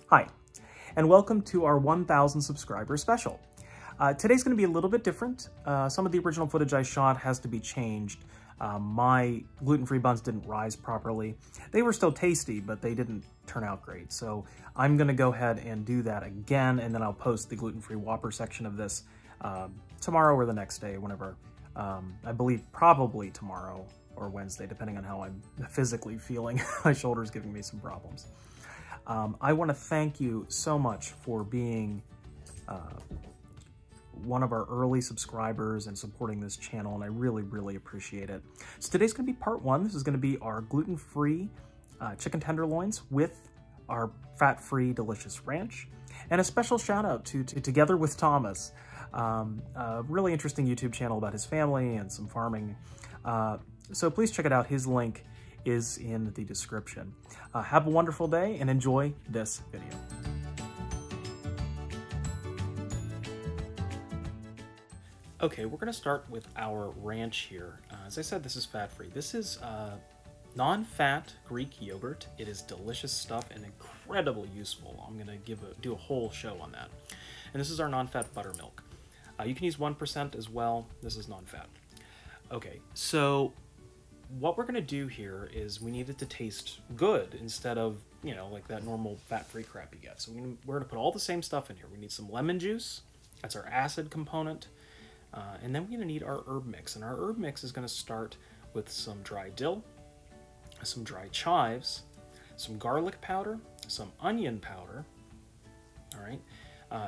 Hi, and welcome to our 1,000 subscriber special. Today's going to be a little bit different. Some of the original footage I shot has to be changed. My gluten-free buns didn't rise properly. They were still tasty, but they didn't turn out great. So I'm going to go ahead and do that again, and then I'll post the gluten-free Whopper section of this tomorrow or the next day, whenever. I believe probably tomorrow or Wednesday, depending on how I'm physically feeling. My shoulder's giving me some problems. I want to thank you so much for being one of our early subscribers and supporting this channel, and I really, really appreciate it. So today's going to be part one. This is going to be our gluten-free chicken tenderloins with our fat-free delicious ranch, and a special shout out to Together with Thomas, a really interesting YouTube channel about his family and some farming. So please check it out. His link is in the description. Have a wonderful day and enjoy this video. Okay, we're gonna start with our ranch here. As I said, this is fat-free. This is non-fat Greek yogurt. It is delicious stuff and incredibly useful. I'm gonna do a whole show on that. And this is our non-fat buttermilk. You can use 1% as well. This is non-fat. Okay, so what we're gonna do here is we need it to taste good instead of, you know, like that normal fat-free crap you get. So we're gonna put all the same stuff in here. We need some lemon juice. That's our acid component. And then we're gonna need our herb mix. And our herb mix is gonna start with some dry dill, some dry chives, some garlic powder, some onion powder, all right,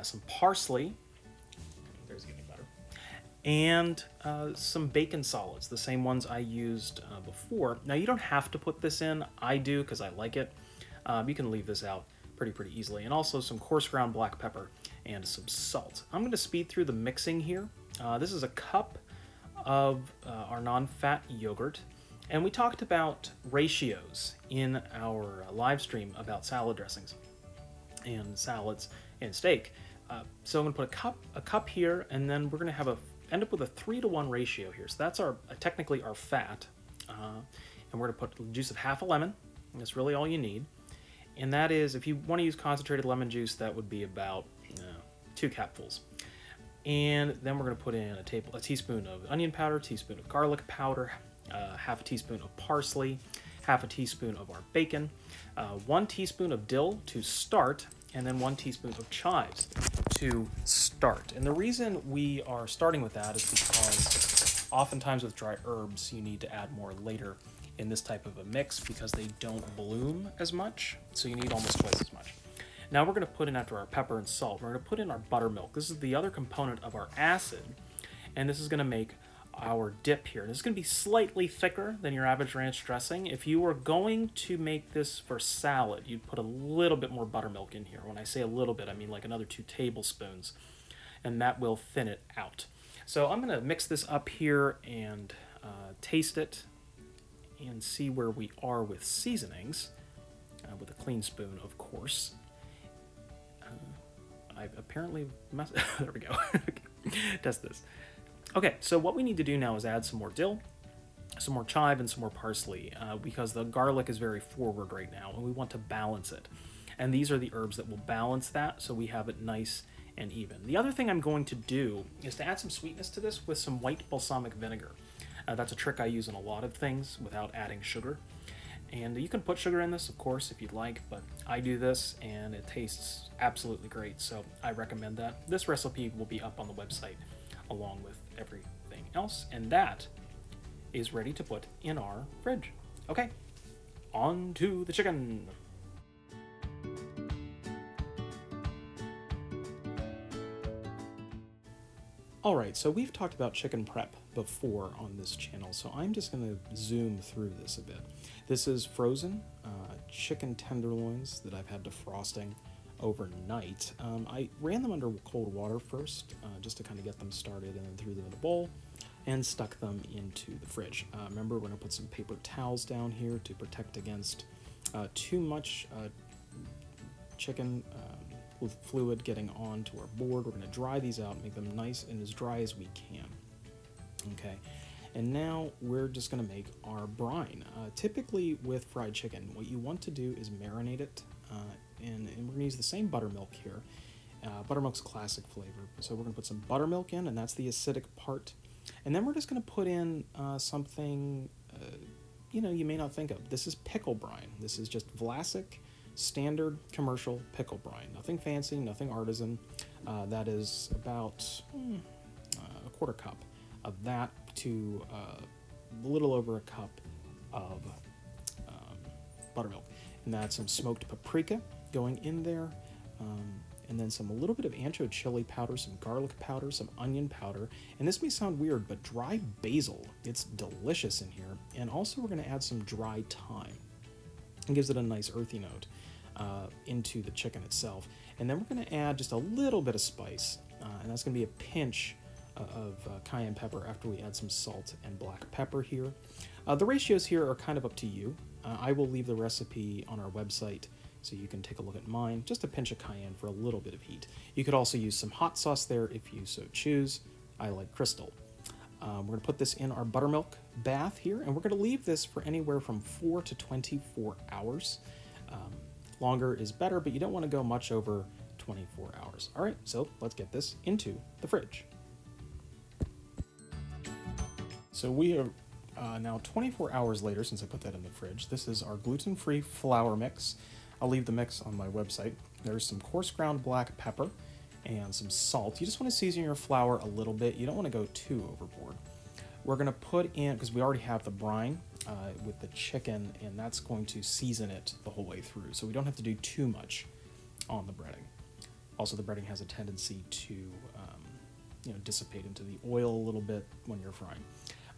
some parsley, there's getting better, and some bacon solids, the same ones I used before. Now you don't have to put this in. I do because I like it. You can leave this out pretty easily. And also some coarse ground black pepper and some salt. I'm going to speed through the mixing here. This is a cup of our non-fat yogurt. And we talked about ratios in our live stream about salad dressings and salads and steak. So I'm going to put a cup here, and then we're going to end up with a 3-to-1 ratio here. So that's technically our fat. And we're going to put the juice of half a lemon. That's really all you need. And that is, if you want to use concentrated lemon juice, that would be about 2 capfuls. And then we're going to put in a teaspoon of onion powder, a teaspoon of garlic powder, half a teaspoon of parsley, half a teaspoon of our bacon, 1 teaspoon of dill to start, and then 1 teaspoon of chives to start. And the reason we are starting with that is because oftentimes with dry herbs, you need to add more later in this type of a mix because they don't bloom as much, so you need almost twice as much. Now we're going to put in, after our pepper and salt, we're going to put in our buttermilk. This is the other component of our acid, and this is going to make our dip here. This is going to be slightly thicker than your average ranch dressing. If you were going to make this for salad, you'd put a little bit more buttermilk in here. When I say a little bit, I mean like another 2 tablespoons, and that will thin it out. So I'm going to mix this up here and taste it and see where we are with seasonings, with a clean spoon, of course. I've apparently messed... There we go. Test this. Okay, so what we need to do now is add some more dill, some more chive, and some more parsley, because the garlic is very forward right now, and we want to balance it. And these are the herbs that will balance that, so we have it nice and even. The other thing I'm going to do is to add some sweetness to this with some white balsamic vinegar. That's a trick I use in a lot of things without adding sugar. And you can put sugar in this, of course, if you'd like, but I do this, and it tastes absolutely great, so I recommend that. This recipe will be up on the website along with everything else, and that is ready to put in our fridge. Okay, on to the chicken. Alright, so we've talked about chicken prep before on this channel, so I'm just going to zoom through this a bit. This is frozen chicken tenderloins that I've had defrosting overnight. I ran them under cold water first, just to kind of get them started, and then threw them in a bowl and stuck them into the fridge. Remember, we're going to put some paper towels down here to protect against too much chicken with fluid getting onto our board. We're going to dry these out and make them nice and as dry as we can. Okay, and now we're just going to make our brine. Typically with fried chicken, what you want to do is marinate it and we're going to use the same buttermilk here. Buttermilk's classic flavor. So we're going to put some buttermilk in, and that's the acidic part. And then we're just going to put in something, you know, you may not think of. This is pickle brine. This is just Vlasic standard commercial pickle brine. Nothing fancy, nothing artisan. That is about a quarter cup of that to a little over a cup of buttermilk. And that's some smoked paprika going in there. And then a little bit of ancho chili powder, some garlic powder, some onion powder. And this may sound weird, but dry basil. It's delicious in here. And also we're going to add some dry thyme. It gives it a nice earthy note into the chicken itself. And then we're going to add just a little bit of spice. And that's going to be a pinch of cayenne pepper after we add some salt and black pepper here. The ratios here are kind of up to you. I will leave the recipe on our website so you can take a look at mine. Just a pinch of cayenne for a little bit of heat. You could also use some hot sauce there if you so choose. I like Crystal. We're going to put this in our buttermilk bath here, and we're going to leave this for anywhere from 4 to 24 hours. Longer is better, but you don't want to go much over 24 hours. All right, so let's get this into the fridge. So we are now 24 hours later since I put that in the fridge. This is our gluten-free flour mix. I'll leave the mix on my website. There's some coarse ground black pepper and some salt. You just want to season your flour a little bit. You don't want to go too overboard. We're going to put in, because we already have the brine with the chicken, and that's going to season it the whole way through. So we don't have to do too much on the breading. Also, the breading has a tendency to dissipate into the oil a little bit when you're frying.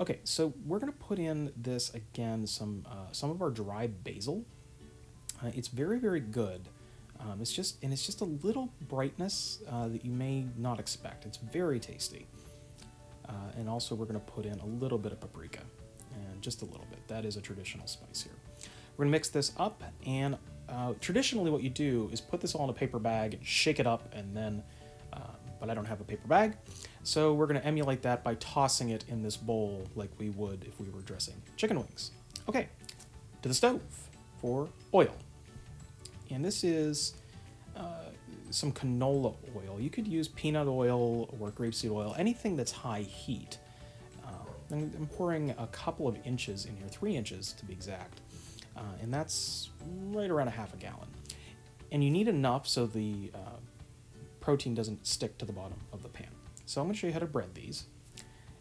Okay, so we're going to put in this, again, some of our dry basil. It's very, very good. It's just a little brightness that you may not expect. It's very tasty. And also we're going to put in a little bit of paprika, and just a little bit. That is a traditional spice here. We're going to mix this up, and traditionally what you do is put this all in a paper bag and shake it up, and then, but I don't have a paper bag, so we're going to emulate that by tossing it in this bowl like we would if we were dressing chicken wings. Okay, to the stove for oil. And this is some canola oil. You could use peanut oil or grapeseed oil, anything that's high heat. I'm pouring a couple of inches in here, 3 inches to be exact, and that's right around a half a gallon. And you need enough so the protein doesn't stick to the bottom of the pan. So I'm going to show you how to bread these.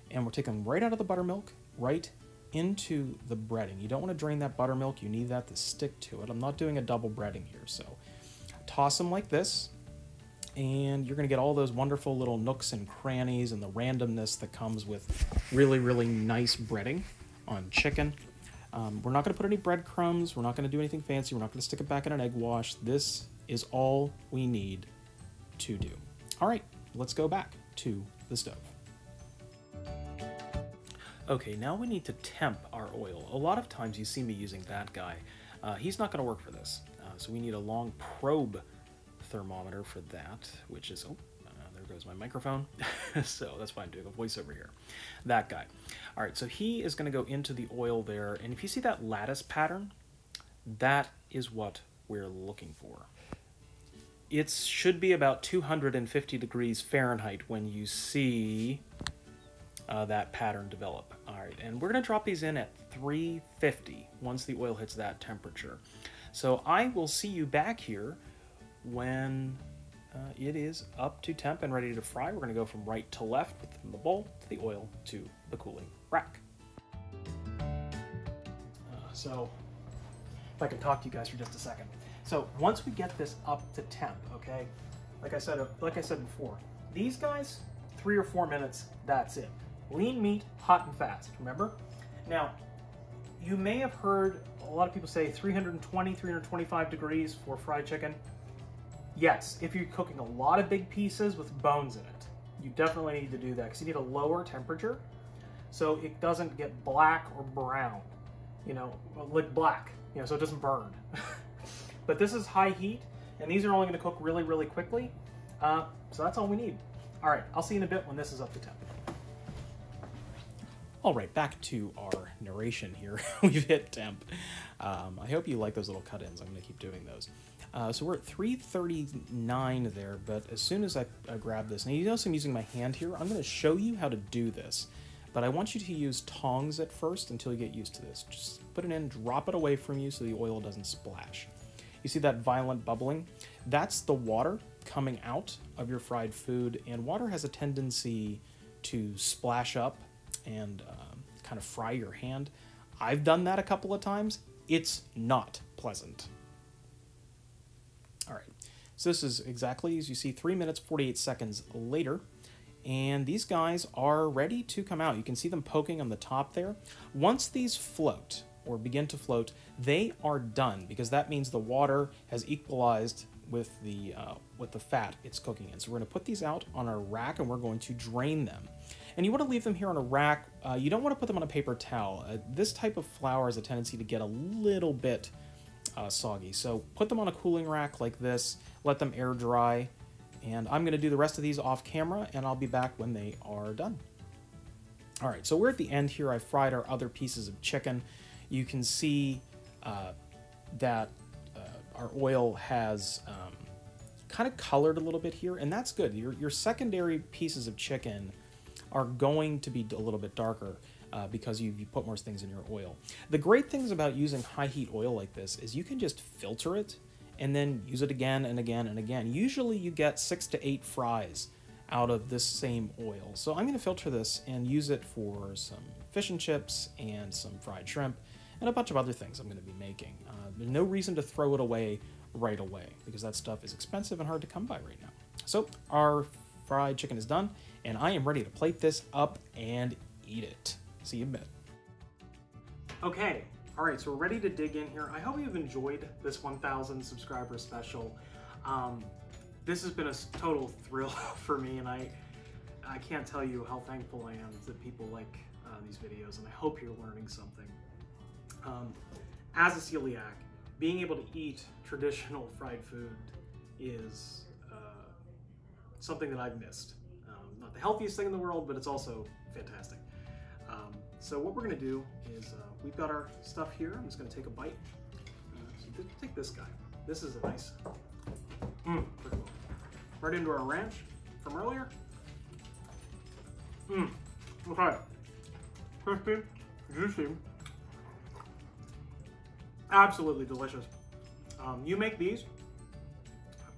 And we're taking right out of the buttermilk, right into the breading. You don't want to drain that buttermilk. You need that to stick to it. I'm not doing a double breading here, so toss them like this, and you're going to get all those wonderful little nooks and crannies and the randomness that comes with really, really nice breading on chicken. We're not going to put any breadcrumbs. We're not going to do anything fancy. We're not going to stick it back in an egg wash. This is all we need to do. All right, let's go back to the stove. Okay, now we need to temp our oil. A lot of times you see me using that guy. He's not going to work for this. So we need a long probe thermometer for that, which is, there goes my microphone. So that's why I'm doing a voiceover here. That guy. All right, so he is going to go into the oil there. And if you see that lattice pattern, that is what we're looking for. It should be about 250 degrees Fahrenheit when you see that pattern develop. All right, and we're going to drop these in at 350 once the oil hits that temperature. So I will see you back here when it is up to temp and ready to fry. We're going to go from right to left, from the bowl to the oil to the cooling rack. So if I can talk to you guys for just a second. So once we get this up to temp, okay, like I said before, these guys, 3 or 4 minutes, that's it. Lean meat, hot and fast, remember? Now, you may have heard a lot of people say 320, 325 degrees for fried chicken. Yes, if you're cooking a lot of big pieces with bones in it, you definitely need to do that because you need a lower temperature so it doesn't get black or brown, like black, so it doesn't burn. But this is high heat, and these are only going to cook really, really quickly. So that's all we need. All right, I'll see you in a bit when this is up to temp. All right, back to our narration here. We've hit temp. I hope you like those little cut-ins. I'm going to keep doing those. So we're at 339 there, but as soon as I grab this, and you notice I'm using my hand here, I'm going to show you how to do this. But I want you to use tongs at first until you get used to this. Just put it in, drop it away from you so the oil doesn't splash. You see that violent bubbling? That's the water coming out of your fried food, and water has a tendency to splash up and kind of fry your hand. I've done that a couple of times. It's not pleasant. All right, so this is exactly as you see, 3 minutes, 48 seconds later. And these guys are ready to come out. You can see them poking on the top there. Once these float, or begin to float, they are done, because that means the water has equalized with the fat it's cooking in. So we're going to put these out on our rack, and we're going to drain them. And you want to leave them here on a rack. You don't want to put them on a paper towel. This type of flour has a tendency to get a little bit soggy. So put them on a cooling rack like this, let them air dry, and I'm going to do the rest of these off camera, and I'll be back when they are done. All right, so we're at the end here. I fried our other pieces of chicken. You can see that our oil has kind of colored a little bit here, and that's good. Your secondary pieces of chicken are going to be a little bit darker because you put more things in your oil. The great things about using high heat oil like this is you can just filter it and then use it again and again and again. Usually you get 6 to 8 fries out of this same oil. So I'm going to filter this and use it for some fish and chips and some fried shrimp and a bunch of other things I'm going to be making. There's no reason to throw it away right away because that stuff is expensive and hard to come by right now. So our fried chicken is done, and I am ready to plate this up and eat it. See you in a bit. Okay, all right, so we're ready to dig in here. I hope you've enjoyed this 1,000 subscriber special. This has been a total thrill for me, and I can't tell you how thankful I am that people like these videos, and I hope you're learning something. As a celiac, being able to eat traditional fried food is something that I've missed. Not the healthiest thing in the world, but it's also fantastic. So what we're gonna do is, we've got our stuff here. I'm just gonna take a bite. So take this guy. This is a nice, right into our ranch from earlier. Okay. Crispy, juicy, absolutely delicious. You make these,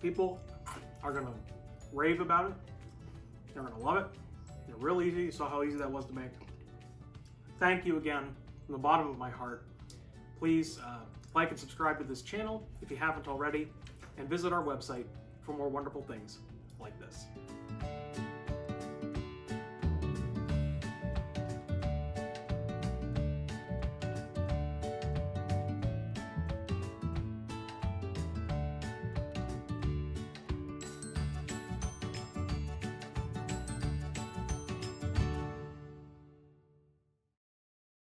people are gonna rave about it. They're gonna love it. They're real easy. You saw how easy that was to make. Thank you again from the bottom of my heart. Please like and subscribe to this channel if you haven't already, and visit our website for more wonderful things like this.